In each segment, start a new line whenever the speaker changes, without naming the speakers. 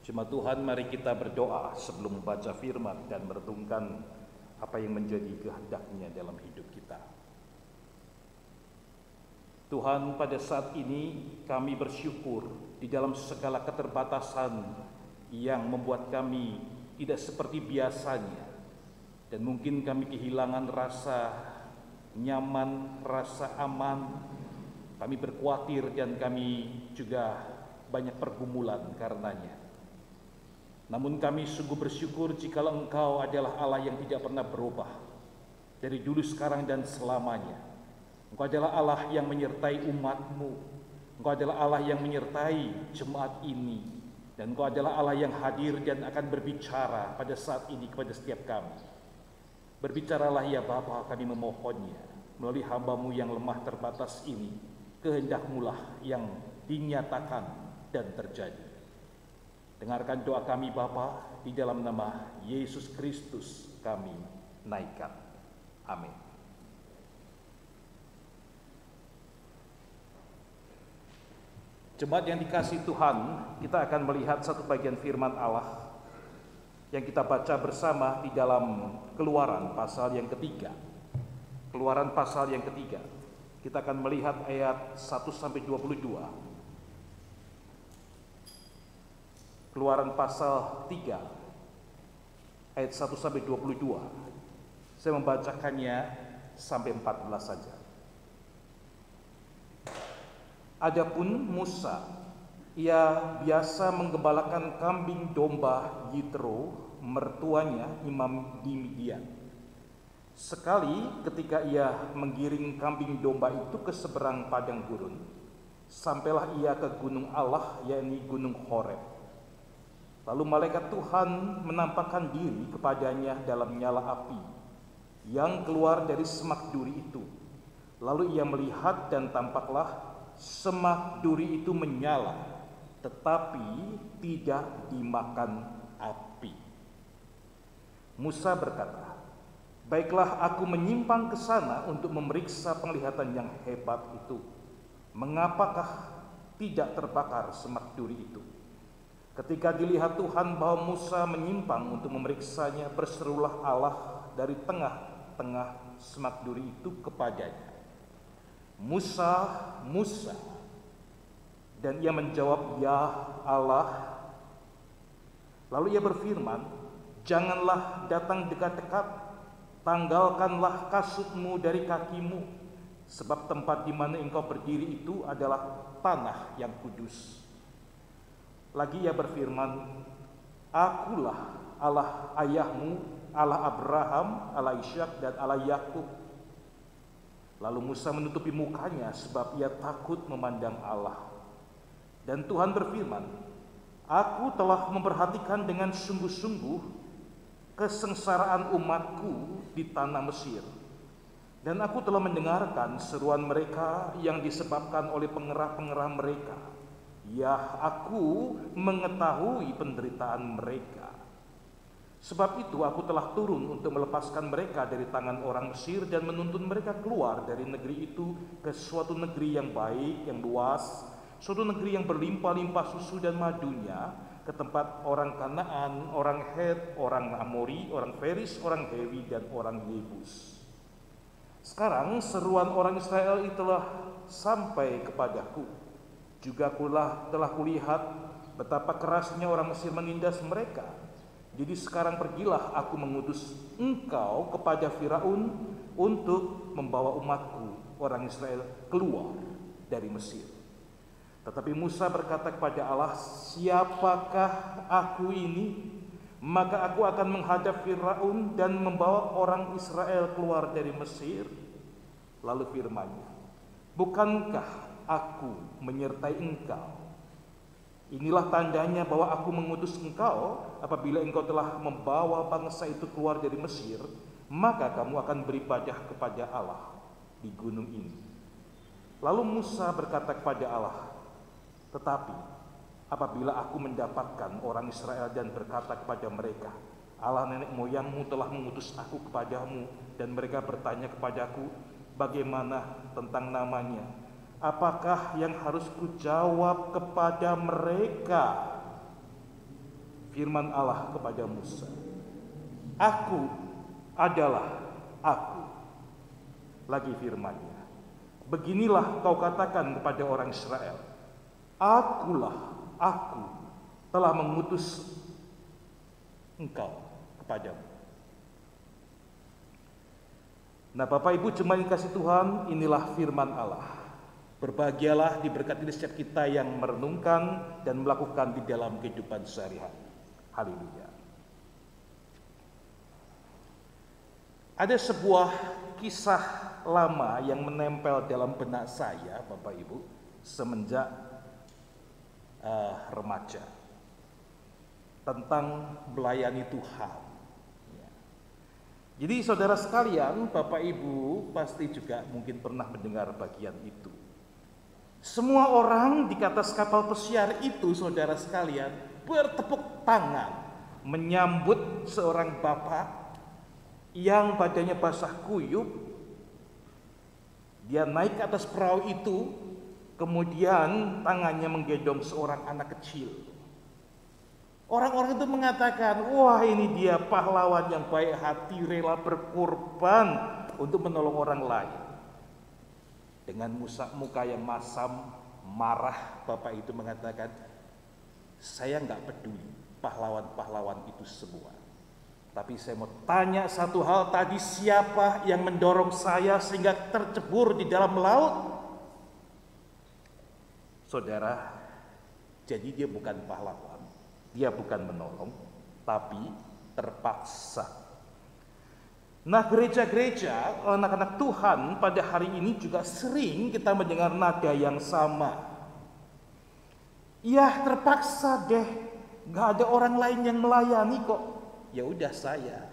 Jemaat Tuhan, mari kita berdoa sebelum membaca firman dan merenungkan apa yang menjadi kehendak-Nya dalam hidup kita. Tuhan, pada saat ini kami bersyukur di dalam segala keterbatasan yang membuat kami tidak seperti biasanya, dan mungkin kami kehilangan rasa nyaman, rasa aman. Kami berkhawatir dan kami juga banyak pergumulan karenanya. Namun kami sungguh bersyukur jikalau Engkau adalah Allah yang tidak pernah berubah dari dulu, sekarang, dan selamanya. Engkau adalah Allah yang menyertai umat-Mu. Engkau adalah Allah yang menyertai jemaat ini. Dan Engkau adalah Allah yang hadir dan akan berbicara pada saat ini kepada setiap kami. Berbicaralah ya Bapa, kami memohonnya. Melalui hamba-Mu yang lemah terbatas ini, kehendak-Mu lah yang dinyatakan dan terjadi. Dengarkan doa kami Bapa, di dalam nama Yesus Kristus kami naikkan. Amin. Jemaat yang dikasihi Tuhan, kita akan melihat satu bagian firman Allah yang kita baca bersama di dalam Keluaran pasal yang ketiga. Keluaran pasal yang ketiga. Kita akan melihat ayat 1-22. Keluaran pasal 3 ayat 1-22. Saya membacakannya sampai 14 saja. Adapun Musa, ia biasa menggembalakan kambing domba Yitro, mertuanya imam di Midian. Sekali ketika ia menggiring kambing domba itu ke seberang padang gurun, sampailah ia ke gunung Allah, yakni gunung Horeb. Lalu malaikat Tuhan menampakkan diri kepadanya dalam nyala api yang keluar dari semak duri itu. Lalu ia melihat dan tampaklah semak duri itu menyala, tetapi tidak dimakan api. Musa berkata, "Baiklah, aku menyimpang ke sana untuk memeriksa penglihatan yang hebat itu. Mengapakah tidak terbakar semak duri itu?" Ketika dilihat Tuhan bahwa Musa menyimpang untuk memeriksanya, berserulah Allah dari tengah-tengah semak duri itu kepadanya, "Musa, Musa." Dan ia menjawab, "Ya Allah." Lalu ia berfirman, "Janganlah datang dekat-dekat, tanggalkanlah kasutmu dari kakimu, sebab tempat di mana engkau berdiri itu adalah tanah yang kudus." Lagi ia berfirman, "Akulah Allah ayahmu, Allah Abraham, Allah Ishak, dan Allah Yakub." Lalu Musa menutupi mukanya sebab ia takut memandang Allah. Dan Tuhan berfirman, "Aku telah memperhatikan dengan sungguh-sungguh kesengsaraan umatku di tanah Mesir. Dan aku telah mendengarkan seruan mereka yang disebabkan oleh pengerah-pengerah mereka. Ya, aku mengetahui penderitaan mereka. Sebab itu aku telah turun untuk melepaskan mereka dari tangan orang Mesir dan menuntun mereka keluar dari negeri itu ke suatu negeri yang baik, yang luas, suatu negeri yang berlimpah-limpah susu dan madunya, ke tempat orang Kanaan, orang Het, orang Amori, orang Feris, orang Hewi, dan orang Yebus. Sekarang seruan orang Israel itulah sampai kepadaku. Juga telah kulihat betapa kerasnya orang Mesir menindas mereka. Jadi sekarang pergilah, aku mengutus engkau kepada Firaun untuk membawa umatku, orang Israel, keluar dari Mesir." Tetapi Musa berkata kepada Allah, "Siapakah aku ini? Maka aku akan menghadap Firaun dan membawa orang Israel keluar dari Mesir." Lalu firman-Nya, "Bukankah aku menyertai engkau? Inilah tandanya bahwa aku mengutus engkau. Apabila engkau telah membawa bangsa itu keluar dari Mesir, maka kamu akan beribadah kepada Allah di gunung ini." Lalu Musa berkata kepada Allah, "Tetapi apabila aku mendapatkan orang Israel dan berkata kepada mereka, Allah nenek moyangmu telah mengutus aku kepadamu, dan mereka bertanya kepadaku, bagaimana tentang namanya? Apakah yang harus kujawab kepada mereka?" firman Allah kepada Musa, "Aku adalah Aku." Lagi firman-Nya, "Beginilah kau katakan kepada orang Israel, Akulah Aku telah mengutus engkau kepadamu." Nah, Bapak Ibu jemaat yang kasih Tuhan, inilah firman Allah. Berbahagialah, diberkati setiap kita yang merenungkan dan melakukan di dalam kehidupan sehari-hari. Haleluya. Ada sebuah kisah lama yang menempel dalam benak saya, Bapak Ibu, semenjak remaja, tentang melayani Tuhan. Jadi saudara sekalian, Bapak Ibu pasti juga mungkin pernah mendengar bagian itu. Semua orang di atas kapal pesiar itu, saudara sekalian, bertepuk tangan menyambut seorang bapak yang badannya basah kuyup. Dia naik ke atas perahu itu, kemudian tangannya menggendong seorang anak kecil. Orang-orang itu mengatakan, "Wah, ini dia pahlawan yang baik hati, rela berkorban untuk menolong orang lain." Dengan muka yang masam, marah, bapak itu mengatakan, "Saya nggak peduli pahlawan-pahlawan itu semua. Tapi saya mau tanya satu hal tadi, siapa yang mendorong saya sehingga tercebur di dalam laut?" Saudara, jadi dia bukan pahlawan. Dia bukan menolong, tapi terpaksa. Nah, gereja-gereja, anak-anak Tuhan pada hari ini juga sering kita mendengar nada yang sama. Ya, terpaksa deh, gak ada orang lain yang melayani kok. Ya udah saya.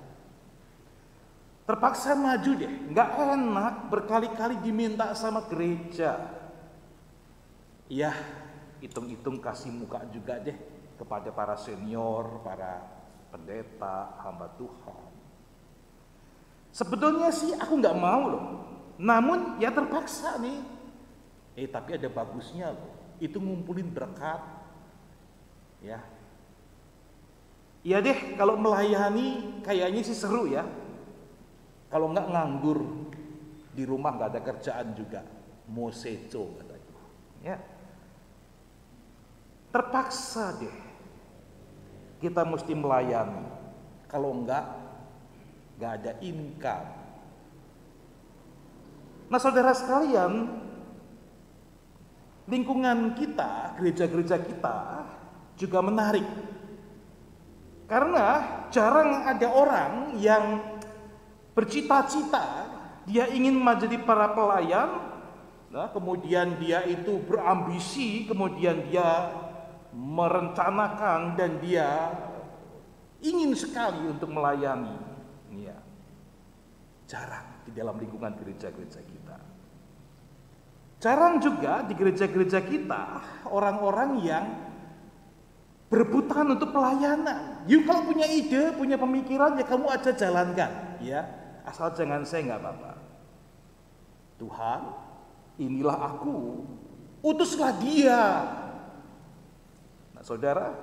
Terpaksa maju deh, gak enak berkali-kali diminta sama gereja. Ya, hitung-hitung kasih muka juga deh kepada para senior, para pendeta, hamba Tuhan. Sebetulnya sih aku nggak mau loh, namun ya terpaksa nih. Tapi ada bagusnya loh, itu ngumpulin berkat. Ya, iya deh, kalau melayani kayaknya sih seru ya. Kalau nggak nganggur di rumah nggak ada kerjaan juga, moseco katanya. Ya, terpaksa deh kita mesti melayani. Kalau enggak ada income. Nah, saudara sekalian, lingkungan kita, gereja-gereja kita juga menarik. Karena jarang ada orang yang bercita-cita dia ingin menjadi para pelayan, nah, kemudian dia itu berambisi, kemudian dia merencanakan dan dia ingin sekali untuk melayani. Ya, jarang di dalam lingkungan gereja-gereja kita. Jarang juga di gereja-gereja kita orang-orang yang berebutan untuk pelayanan. You kalau punya ide, punya pemikiran, ya kamu aja jalankan, ya. Asal jangan saya nggak apa-apa. Tuhan, inilah aku, utuslah dia. Saudara,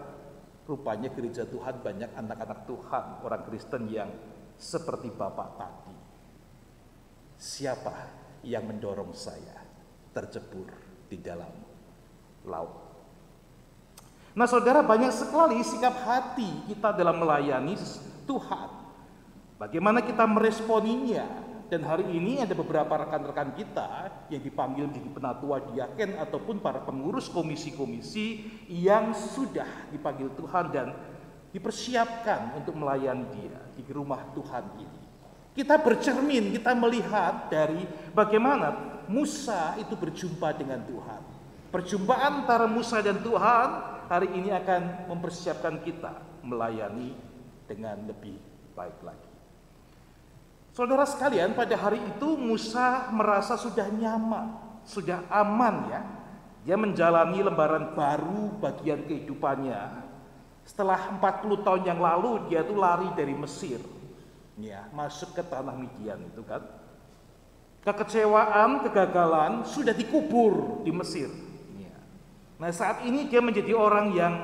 rupanya gereja Tuhan banyak anak-anak Tuhan, orang Kristen yang seperti Bapak tadi. Siapa yang mendorong saya tercebur di dalam laut? Nah, saudara, banyak sekali sikap hati kita dalam melayani Tuhan. Bagaimana kita meresponinya? Dan hari ini ada beberapa rekan-rekan kita yang dipanggil menjadi penatua diaken ataupun para pengurus komisi-komisi yang sudah dipanggil Tuhan dan dipersiapkan untuk melayani dia di rumah Tuhan ini. Kita bercermin, kita melihat dari bagaimana Musa itu berjumpa dengan Tuhan. Perjumpaan antara Musa dan Tuhan hari ini akan mempersiapkan kita melayani dengan lebih baik lagi. Saudara sekalian, pada hari itu Musa merasa sudah nyaman, sudah aman ya. Dia menjalani lembaran baru bagian kehidupannya. Setelah 40 tahun yang lalu dia tuh lari dari Mesir. Ya, masuk ke tanah Midian itu kan. Kekecewaan, kegagalan sudah dikubur di Mesir. Ya. Nah, saat ini dia menjadi orang yang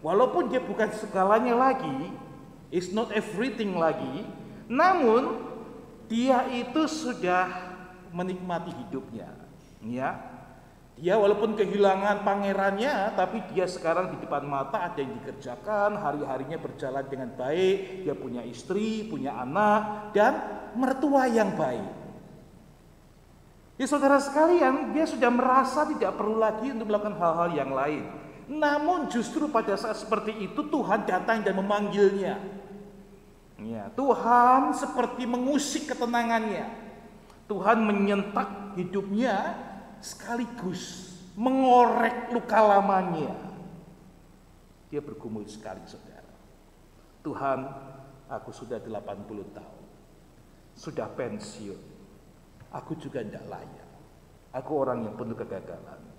Walaupun dia bukan segalanya lagi, is not everything lagi, namun dia itu sudah menikmati hidupnya. Ya, dia walaupun kehilangan pangerannya, tapi dia sekarang di depan mata ada yang dikerjakan, hari-harinya berjalan dengan baik, dia punya istri, punya anak, dan mertua yang baik. Ya saudara sekalian, dia sudah merasa tidak perlu lagi untuk melakukan hal-hal yang lain. Namun justru pada saat seperti itu Tuhan datang dan memanggilnya. Ya, Tuhan seperti mengusik ketenangannya. Tuhan menyentak hidupnya sekaligus mengorek luka lamanya. Dia bergumul sekali, saudara. Tuhan, aku sudah 80 tahun. Sudah pensiun. Aku juga tidak layak. Aku orang yang penuh kegagalan.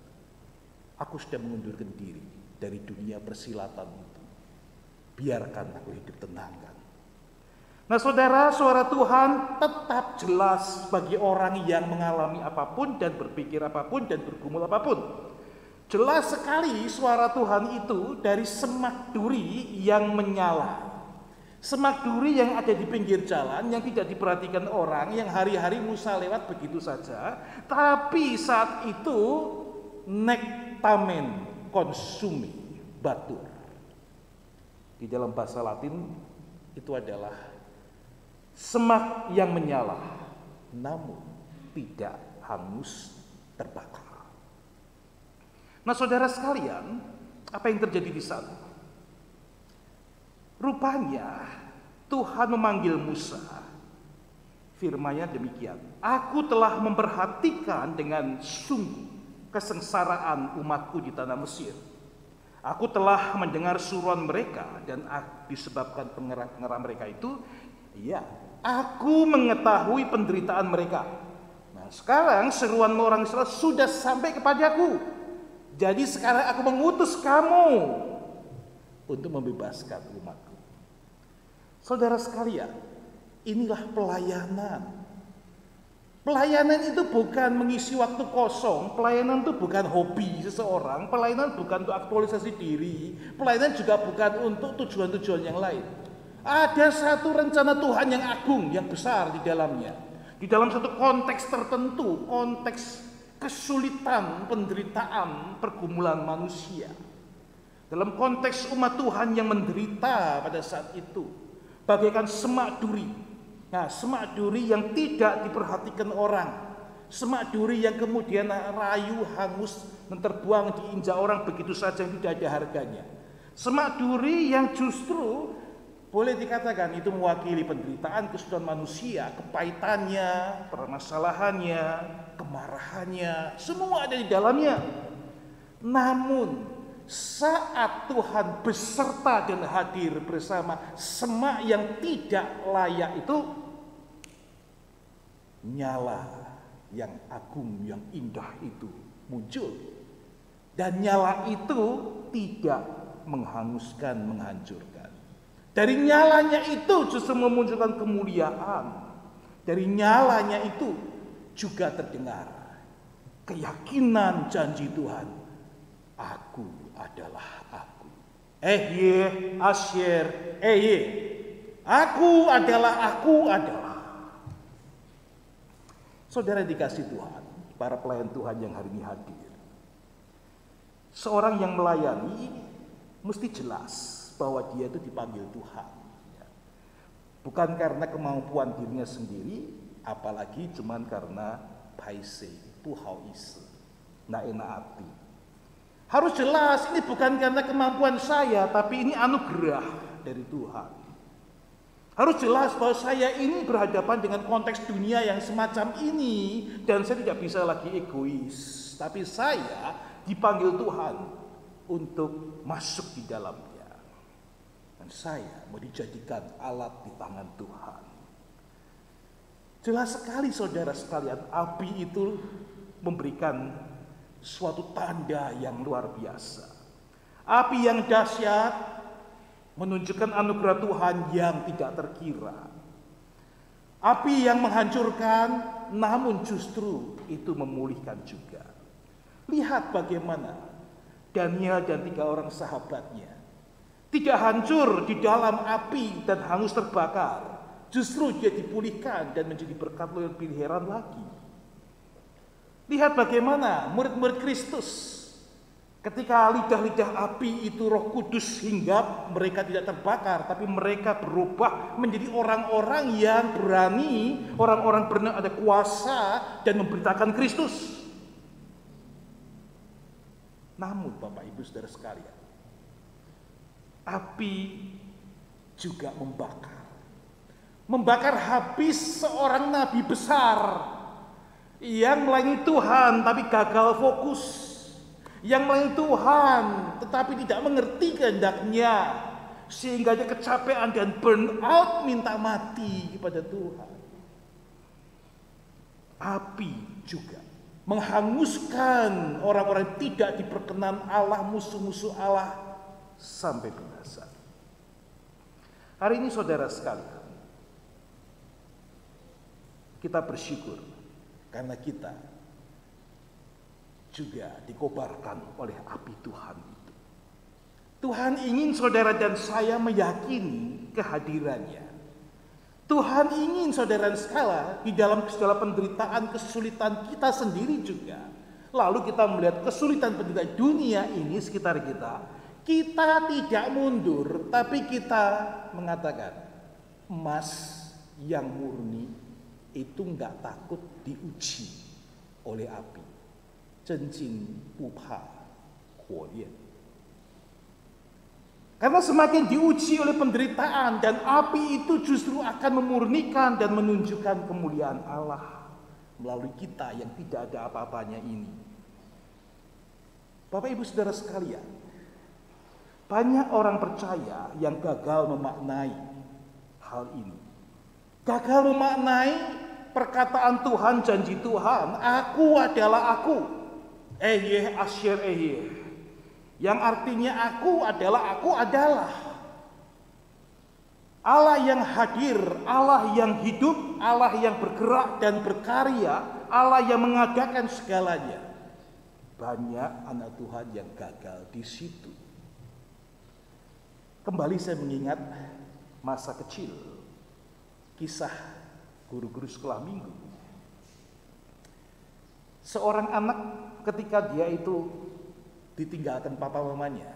Aku sudah mengundurkan diri dari dunia persilatan itu. Biarkan aku hidup tenang. Nah saudara, suara Tuhan tetap jelas bagi orang yang mengalami apapun dan berpikir apapun dan bergumul apapun. Jelas sekali suara Tuhan itu dari semak duri yang menyala. Semak duri yang ada di pinggir jalan, yang tidak diperhatikan orang, yang hari-hari Musa lewat begitu saja. Tapi saat itu nektamen konsumi batur. Di dalam bahasa Latin itu adalah semak yang menyala, namun tidak hangus terbakar. Nah saudara sekalian, apa yang terjadi di sana? Rupanya Tuhan memanggil Musa. Firman-Nya demikian, aku telah memperhatikan dengan sungguh kesengsaraan umatku di tanah Mesir. Aku telah mendengar suruhan mereka dan disebabkan pengerang mereka itu, ya, aku mengetahui penderitaan mereka. Nah, sekarang seruan orang Israel sudah sampai kepadaku. Jadi sekarang aku mengutus kamu untuk membebaskan umatku. Saudara sekalian, inilah pelayanan. Pelayanan itu bukan mengisi waktu kosong, pelayanan itu bukan hobi seseorang, pelayanan bukan untuk aktualisasi diri, pelayanan juga bukan untuk tujuan-tujuan yang lain. Ada satu rencana Tuhan yang agung, yang besar di dalamnya. Di dalam satu konteks tertentu, konteks kesulitan, penderitaan, pergumulan manusia. Dalam konteks umat Tuhan yang menderita pada saat itu, bagaikan semak duri. Nah, semak duri yang tidak diperhatikan orang, semak duri yang kemudian rayu, hangus, dan terbuang diinjak orang begitu saja yang tidak ada harganya. Semak duri yang justru boleh dikatakan itu mewakili penderitaan, kesulitan manusia, kepahitannya, permasalahannya, kemarahannya, semua ada di dalamnya. Namun saat Tuhan beserta dan hadir bersama semak yang tidak layak itu, nyala yang agung, yang indah itu muncul. Dan nyala itu tidak menghanguskan, menghancurkan. Dari nyalanya itu justru memunculkan kemuliaan. Dari nyalanya itu juga terdengar keyakinan janji Tuhan. Aku adalah aku. Asyer, aku adalah. Saudara dikasih Tuhan, para pelayan Tuhan yang hari ini hadir. Seorang yang melayani mesti jelas bahwa dia itu dipanggil Tuhan. Bukan karena kemampuan dirinya sendiri, apalagi cuman karena paise, puhauise, enak hati. Harus jelas ini bukan karena kemampuan saya, tapi ini anugerah dari Tuhan. Harus jelas bahwa saya ini berhadapan dengan konteks dunia yang semacam ini, dan saya tidak bisa lagi egois. Tapi saya dipanggil Tuhan untuk masuk di dalamnya. Dan saya mau dijadikan alat di tangan Tuhan. Jelas sekali saudara sekalian, api itu memberikan suatu tanda yang luar biasa. Api yang dahsyat menunjukkan anugerah Tuhan yang tidak terkira. Api yang menghancurkan, namun justru itu memulihkan juga. Lihat bagaimana Daniel dan 3 orang sahabatnya Tidak hancur di dalam api dan hangus terbakar. Justru dia dipulihkan dan menjadi berkat lebih heran lagi. Lihat bagaimana murid-murid Kristus ketika lidah-lidah api itu Roh Kudus hinggap, mereka tidak terbakar, tapi mereka berubah menjadi orang-orang yang berani, orang-orang benar ada kuasa dan memberitakan Kristus. Namun Bapak Ibu Saudara sekalian, api juga membakar habis seorang nabi besar yang melayani Tuhan tapi gagal fokus, yang melayani Tuhan tetapi tidak mengerti kehendaknya, sehingga dia kecapean dan burn out, minta mati kepada Tuhan. Api juga menghanguskan orang-orang yang tidak diperkenan Allah, musuh-musuh Allah sampai binasa. Hari ini saudara sekalian, kita bersyukur karena kita juga dikobarkan oleh api Tuhan itu. Tuhan ingin saudara dan saya meyakini kehadirannya. Tuhan ingin saudara dan sekalian di dalam segala penderitaan, kesulitan kita sendiri juga. Lalu kita melihat kesulitan penderitaan dunia ini sekitar kita. Kita tidak mundur, tapi kita mengatakan emas yang murni itu enggak takut diuji oleh api. Cenjin pupa huolian. Karena semakin diuji oleh penderitaan dan api itu justru akan memurnikan dan menunjukkan kemuliaan Allah melalui kita yang tidak ada apa-apanya ini. Bapak Ibu Saudara sekalian, banyak orang percaya yang gagal memaknai hal ini. Gagal memaknai perkataan Tuhan, janji Tuhan, aku adalah aku. Ehyeh asyir ehyeh. Yang artinya aku adalah Allah yang hadir, Allah yang hidup, Allah yang bergerak dan berkarya, Allah yang mengadakan segalanya. Banyak anak Tuhan yang gagal di situ. Kembali saya mengingat masa kecil, kisah guru-guru sekolah minggu. Seorang anak ketika dia itu ditinggalkan papa mamanya.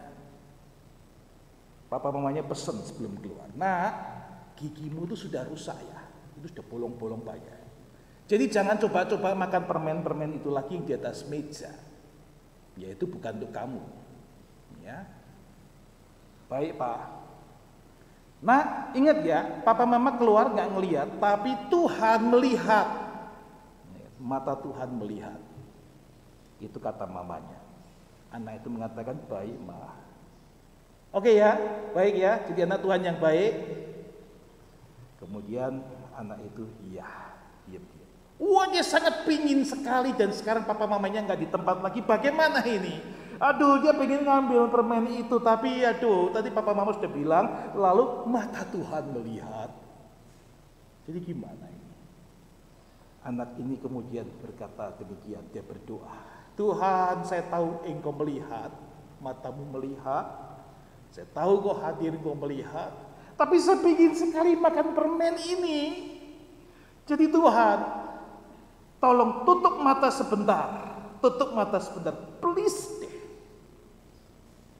Papa mamanya pesen sebelum keluar, "Nak, gigimu itu sudah rusak ya. Itu sudah bolong-bolong banyak. Jadi jangan coba-coba makan permen-permen itu lagi yang di atas meja. Ya itu bukan untuk kamu." Ya. Baik, Pak. Nah, ingat ya, papa mama keluar nggak ngelihat, tapi Tuhan melihat. Mata Tuhan melihat. Itu kata mamanya. Anak itu mengatakan, "Baik, Ma." Oke ya, baik ya. Jadi anak Tuhan yang baik. Kemudian anak itu, iya. Wah, dia sangat pingin sekali dan sekarang papa mamanya nggak di tempat lagi. Bagaimana ini? Aduh, dia pengen ngambil permen itu, tapi aduh, tadi papa mama sudah bilang, lalu mata Tuhan melihat. Jadi gimana ini? Anak ini kemudian berkata demikian, dia berdoa, "Tuhan, saya tahu Engkau melihat, matamu melihat, saya tahu Kau hadir, Kau melihat, tapi saya ingin sekali makan permen ini. Jadi Tuhan, tolong tutup mata sebentar, please deh."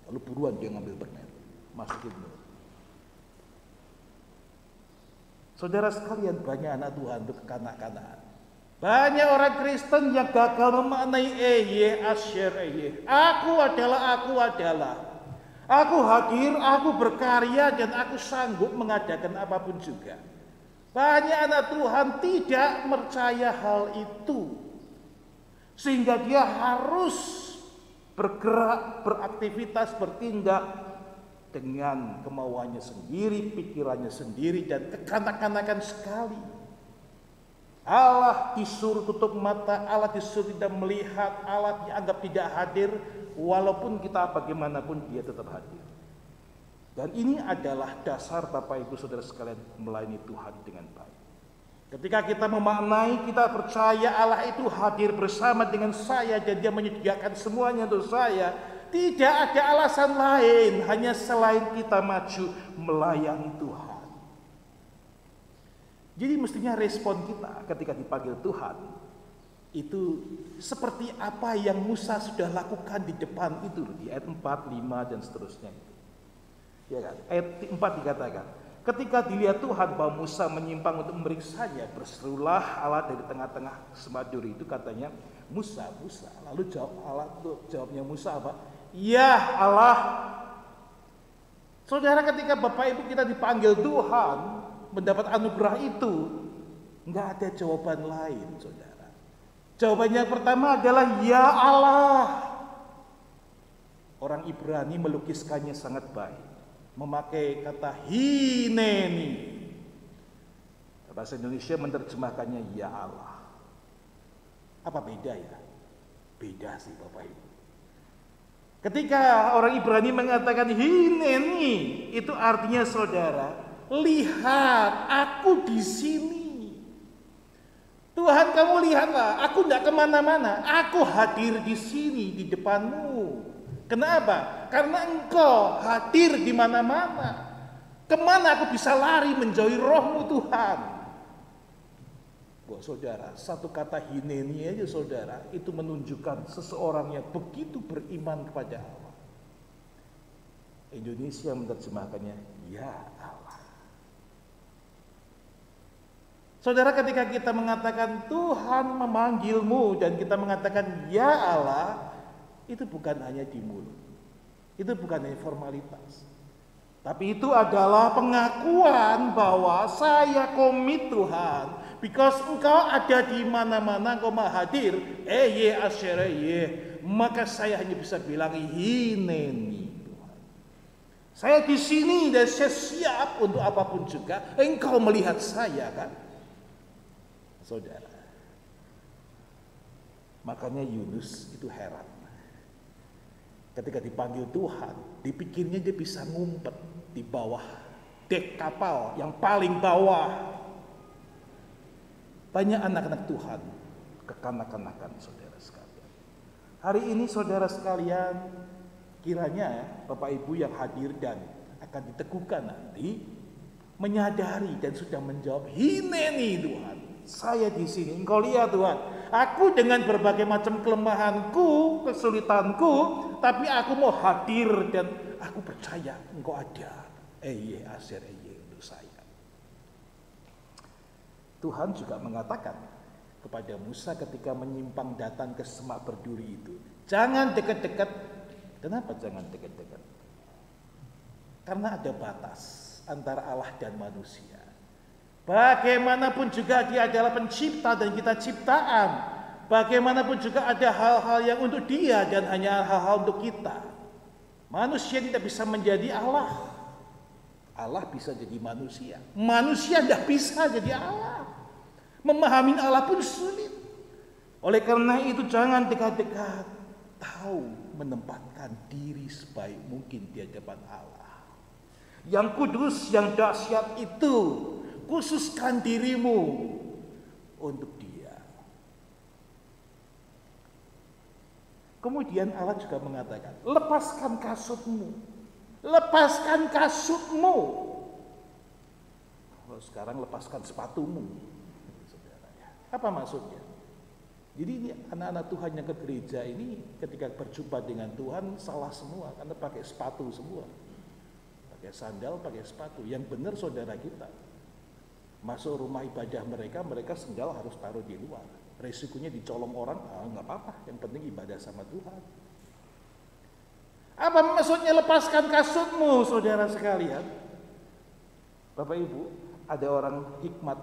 Lalu buruan dia ngambil permen, masukin mulut. Saudara sekalian, banyak anak Tuhan itu kekanak-kanakan. Banyak orang Kristen yang gagal memaknai ehyeh asyir ehyeh. Aku adalah. Aku hadir, aku berkarya, dan aku sanggup mengadakan apapun juga. Banyak anak Tuhan tidak percaya hal itu. Sehingga dia harus bergerak, beraktivitas, bertindak dengan kemauannya sendiri, pikirannya sendiri, dan kekanak-kanakan sekali. Allah disuruh tutup mata, Allah disuruh tidak melihat, Allah dianggap tidak hadir, walaupun kita bagaimanapun dia tetap hadir. Dan ini adalah dasar Bapak Ibu Saudara sekalian melayani Tuhan dengan baik. Ketika kita memaknai, kita percaya Allah itu hadir bersama dengan saya dan dia menyediakan semuanya untuk saya. Tidak ada alasan lain hanya selain kita maju melayani Tuhan. Jadi mestinya respon kita ketika dipanggil Tuhan itu seperti apa yang Musa sudah lakukan di depan itu, di ayat 4, 5 dan seterusnya. Ya kan? Ayat 4 dikatakan, ketika dilihat Tuhan bahwa Musa menyimpang untuk memeriksanya, berserulah Allah dari tengah-tengah semak duri itu, katanya, Musa, Musa. Lalu jawabnya Musa apa? Ya Allah. Saudara, ketika Bapak Ibu kita dipanggil Tuhan, mendapat anugerah itu, nggak ada jawaban lain, saudara. Jawabannya yang pertama adalah ya Allah. Orang Ibrani melukiskannya sangat baik, memakai kata hineni. Bahasa Indonesia menerjemahkannya ya Allah. Apa beda ya? Beda sih Bapak Ibu. Ketika orang Ibrani mengatakan hineni, itu artinya saudara, lihat aku di sini. Tuhan, kamu lihatlah, aku tidak kemana-mana, aku hadir di sini di depanmu. Kenapa? Karena engkau hadir di mana-mana. Kemana aku bisa lari menjauhi rohmu Tuhan? Buat saudara, satu kata hineni aja saudara, itu menunjukkan seseorang yang begitu beriman kepada Allah. Indonesia menerjemahkannya, ya Allah. Saudara, ketika kita mengatakan Tuhan memanggilmu dan kita mengatakan ya Allah, itu bukan hanya di mulut, itu bukan hanya formalitas, tapi itu adalah pengakuan bahwa saya komit Tuhan, because engkau ada di mana-mana, engkau maha hadir, maka saya hanya bisa bilang hineni Tuhan. Saya di sini dan saya siap untuk apapun juga. Engkau melihat saya kan, saudara. Makanya Yunus itu heran. Ketika dipanggil Tuhan, dipikirnya dia bisa ngumpet di bawah dek kapal yang paling bawah. Banyak anak-anak Tuhan kekanak-kanakan, saudara sekalian. Hari ini saudara sekalian, kiranya Bapak Ibu yang hadir dan akan diteguhkan nanti menyadari dan sudah menjawab hineni Tuhan. Saya di sini, engkau lihat Tuhan, aku dengan berbagai macam kelemahanku, kesulitanku, tapi aku mau hadir dan aku percaya engkau ada. Untuk saya. Tuhan juga mengatakan kepada Musa ketika menyimpang datang ke semak berduri itu, jangan dekat-dekat. Kenapa jangan dekat-dekat? Karena ada batas antara Allah dan manusia. Bagaimanapun juga dia adalah pencipta dan kita ciptaan. Bagaimanapun juga ada hal-hal yang untuk dia dan hanya hal-hal untuk kita. Manusia tidak bisa menjadi Allah. Allah bisa jadi manusia. Manusia tidak bisa jadi Allah. Memahami Allah pun sulit. Oleh karena itu jangan dekat-dekat. Tahu menempatkan diri sebaik mungkin di hadapan Allah. Yang kudus, yang dahsyat itu, khususkan dirimu untuk Dia. Kemudian Allah juga mengatakan, lepaskan kasutmu. Lepaskan kasutmu. Kalau sekarang lepaskan sepatumu. Apa maksudnya? Jadi ini anak-anak Tuhan yang ke gereja ini ketika berjumpa dengan Tuhan salah semua karena pakai sepatu semua. Pakai sandal, pakai sepatu. Yang benar saudara kita. Masuk rumah ibadah mereka, mereka sendal harus taruh di luar. Resikonya dicolong orang, nggak apa-apa. Yang penting ibadah sama Tuhan. Apa maksudnya lepaskan kasutmu, saudara sekalian? Bapak Ibu, ada orang hikmat,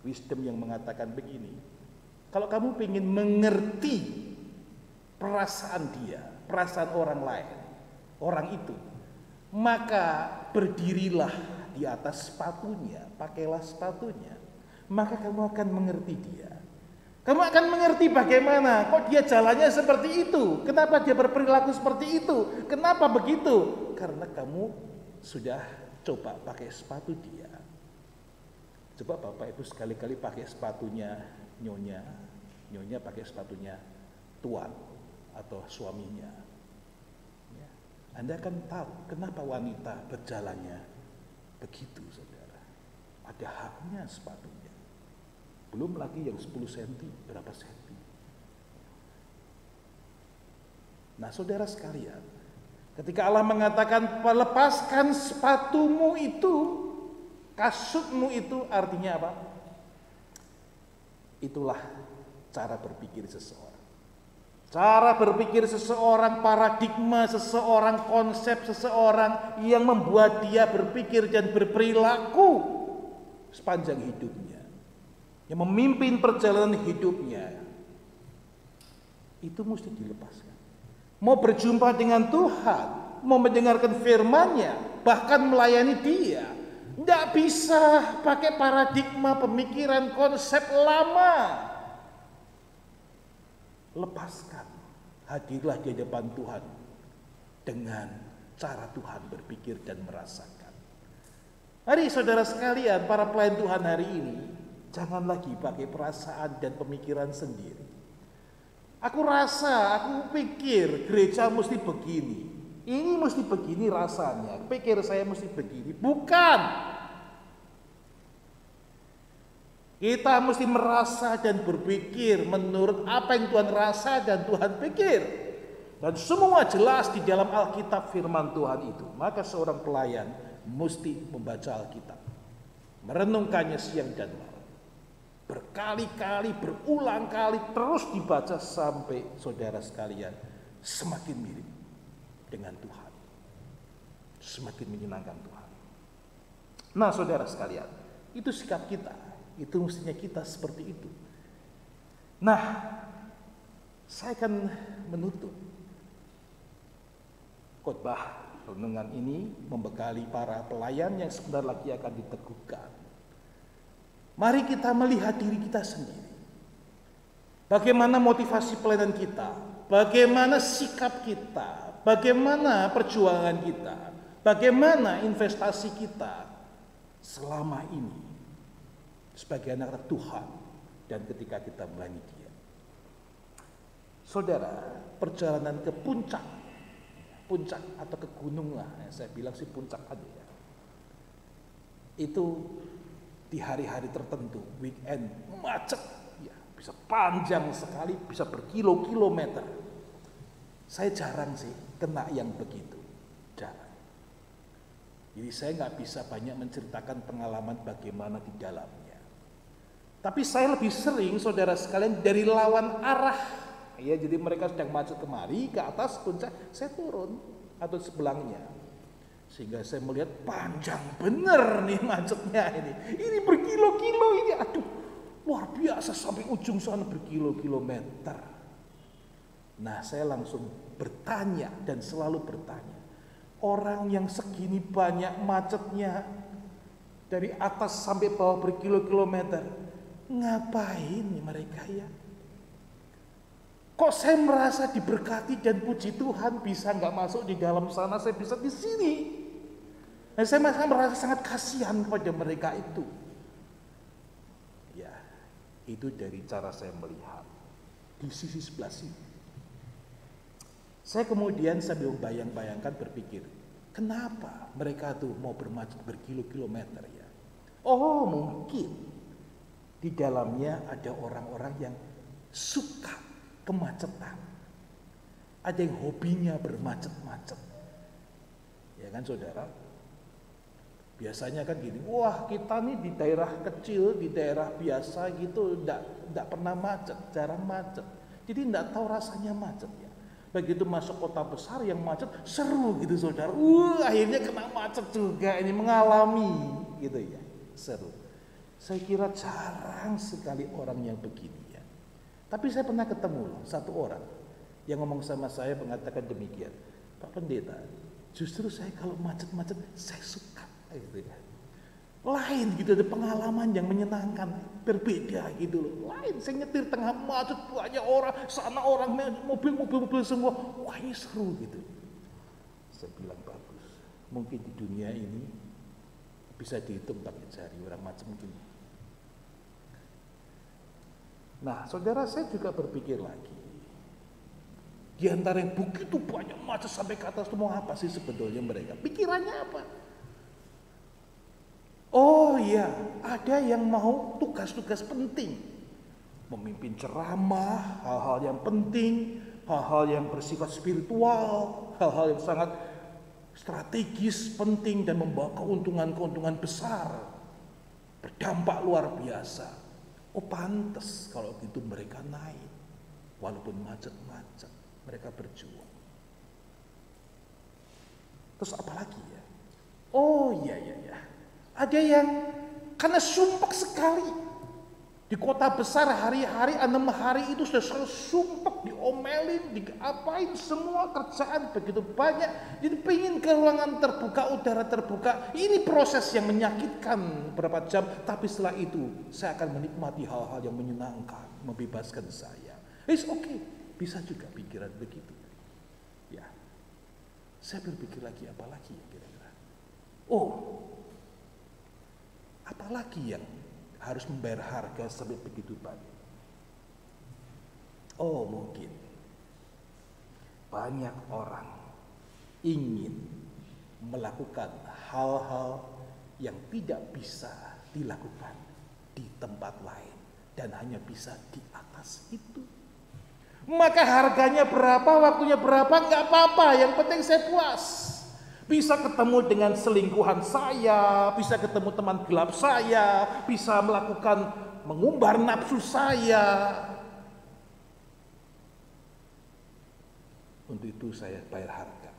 wisdom yang mengatakan begini. Kalau kamu ingin mengerti perasaan dia, perasaan orang lain, orang itu, maka berdirilah di atas sepatunya, pakailah sepatunya, maka kamu akan mengerti dia. Kamu akan mengerti bagaimana kok dia jalannya seperti itu, kenapa dia berperilaku seperti itu, kenapa begitu? Karena kamu sudah coba pakai sepatu dia. Coba Bapak Ibu sekali-kali pakai sepatunya nyonya pakai sepatunya tuan atau suaminya.
Anda kan tahu kenapa wanita berjalannya begitu, saudara. Ada haknya sepatunya. Belum lagi yang 10 cm, berapa senti. Nah, saudara sekalian, ketika Allah mengatakan lepaskan sepatumu itu, kasutmu itu, artinya apa? Itulah cara berpikir seseorang. Cara berpikir seseorang, paradigma seseorang, konsep seseorang yang membuat dia berpikir dan berperilaku sepanjang hidupnya, yang memimpin perjalanan hidupnya, itu mesti dilepaskan. Mau berjumpa dengan Tuhan, mau mendengarkan firman-Nya, bahkan melayani Dia, tidak bisa pakai paradigma pemikiran konsep lama. Lepaskan, hadirlah di depan Tuhan dengan cara Tuhan berpikir dan merasakan. Mari saudara sekalian, para pelayan Tuhan hari ini, jangan lagi pakai perasaan dan pemikiran sendiri. Aku rasa, aku pikir gereja mesti begini, ini mesti begini rasanya, pikir saya mesti begini. Bukan. Kita mesti merasa dan berpikir menurut apa yang Tuhan rasa dan Tuhan pikir. Dan semua jelas di dalam Alkitab firman Tuhan itu. Maka seorang pelayan mesti membaca Alkitab, merenungkannya siang dan malam, berkali-kali, berulang kali, terus dibaca sampai saudara sekalian semakin mirip dengan Tuhan, semakin menyenangkan Tuhan. Nah, saudara sekalian, itu sikap kita. Itu mestinya kita seperti itu. Nah, saya akan menutup khotbah renungan ini membekali para pelayan yang sebentar lagi akan diteguhkan. Mari kita melihat diri kita sendiri. Bagaimana motivasi pelayanan kita, bagaimana sikap kita, bagaimana perjuangan kita, bagaimana investasi kita selama ini sebagai anak Tuhan dan ketika kita melayani Dia. Saudara, perjalanan ke puncak atau ke gunung lah, saya bilang sih puncak aja ya. Itu di hari-hari tertentu, weekend, macet, ya, bisa panjang sekali, bisa berkilo-kilometer. Saya jarang sih kena yang begitu, jarang. Jadi saya nggak bisa banyak menceritakan pengalaman bagaimana di dalamnya. Tapi saya lebih sering, saudara sekalian, dari lawan arah. Ya, jadi mereka sedang maju kemari ke atas puncak, saya turun atau sebelahnya. Sehingga saya melihat panjang bener nih macetnya ini. Ini berkilo-kilo ini, aduh, luar biasa sampai ujung sana berkilo-kilometer. Nah, saya langsung bertanya dan selalu bertanya. Orang yang segini banyak macetnya dari atas sampai bawah berkilo-kilometer, ngapain nih mereka ya? Kok saya merasa diberkati dan puji Tuhan bisa nggak masuk di dalam sana, saya bisa di sini. Nah, saya merasa sangat kasihan kepada mereka itu. Ya, itu dari cara saya melihat di sisi sebelah sini. Saya kemudian sambil membayang-bayangkan berpikir, kenapa mereka tuh mau bermacet berkilo-kilometer ya? Oh, mungkin di dalamnya ada orang-orang yang suka kemacetan. Ada yang hobinya bermacet-macet. Ya kan saudara? Biasanya kan gini, wah kita nih di daerah kecil, di daerah biasa gitu, enggak pernah macet, jarang macet. Jadi enggak tahu rasanya macet ya. Begitu masuk kota besar yang macet, seru gitu saudara. Akhirnya kena macet juga, ini mengalami gitu ya, seru. Saya kira jarang sekali orang yang begini ya. Tapi saya pernah ketemu loh, satu orang yang ngomong sama saya mengatakan demikian. Pak Pendeta, justru saya kalau macet-macet saya suka gitu ya. Lain gitu, ada pengalaman yang menyenangkan, berbeda gitu loh. Lain, saya nyetir tengah macet, banyak orang, sana orang, mobil semua. Wah, ini seru gitu. Saya bilang bagus. Mungkin di dunia ini bisa dihitung pakai jari orang macet mungkin. Nah, saudara, saya juga berpikir lagi. Di antara yang begitu banyak macet sampai ke atas itu mau apa sih sebetulnya mereka? Pikirannya apa? Oh iya, ada yang mau tugas-tugas penting. Memimpin ceramah, hal-hal yang penting, hal-hal yang bersifat spiritual, hal-hal yang sangat strategis, penting dan membawa keuntungan-keuntungan besar. Berdampak luar biasa. Oh pantas kalau gitu mereka naik. Walaupun macet-macet, mereka berjuang. Terus apa lagi ya? Oh iya. Ada yang karena sumpek sekali. Di kota besar hari-hari 6 hari itu sudah selalu sumpek, diomelin, diapain, semua kerjaan begitu banyak. Jadi pengen ke ruangan terbuka, udara terbuka. Ini proses yang menyakitkan beberapa jam, tapi setelah itu saya akan menikmati hal-hal yang menyenangkan, membebaskan saya. It's okay, bisa juga pikiran begitu. Ya, saya berpikir lagi apa lagi ya kira-kira. Oh, apalagi yang harus membayar harga sampai begitu banyak? Oh mungkin banyak orang ingin melakukan hal-hal yang tidak bisa dilakukan di tempat lain dan hanya bisa di atas itu. Maka harganya berapa, waktunya berapa, nggak apa-apa, yang penting saya puas. Bisa ketemu dengan selingkuhan saya, bisa ketemu teman gelap saya, bisa melakukan mengumbar nafsu saya. Untuk itu saya bayar harga.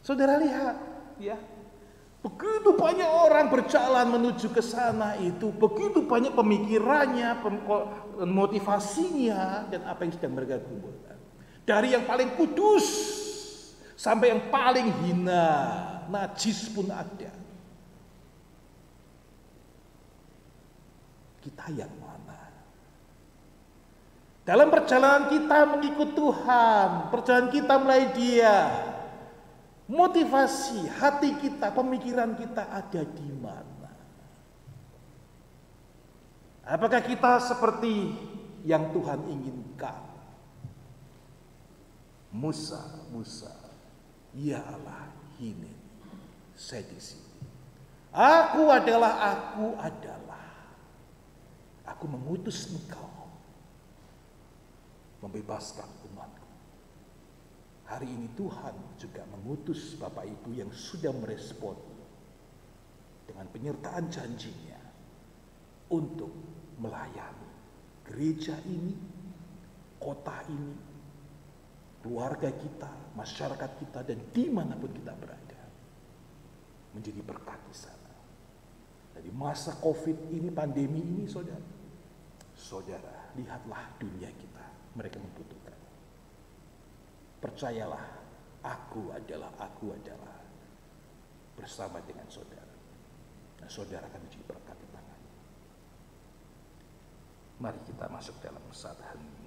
Saudara lihat, ya. Begitu banyak orang berjalan menuju ke sana itu, begitu banyak pemikirannya, motivasinya, dan apa yang sedang mereka kumpulkan. Dari yang paling kudus sampai yang paling hina, najis pun ada. Kita yang mana? Dalam perjalanan kita mengikut Tuhan, perjalanan kita mulai Dia, motivasi hati kita, pemikiran kita ada di mana? Apakah kita seperti yang Tuhan inginkan? Musa, ya Allah, ini saya di sini. Aku adalah. Aku mengutus engkau membebaskan umatku. Hari ini Tuhan juga mengutus Bapak Ibu yang sudah merespon dengan penyertaan janjinya untuk melayani gereja ini, kota ini, keluarga kita, masyarakat kita, dan dimanapun kita berada, menjadi berkat di sana. Dari masa COVID ini, pandemi ini, saudara, lihatlah dunia kita, mereka membutuhkan. Percayalah, aku adalah bersama dengan saudara. Nah, saudara akan menjadi berkat di tangannya. Mari kita masuk dalam saat hening.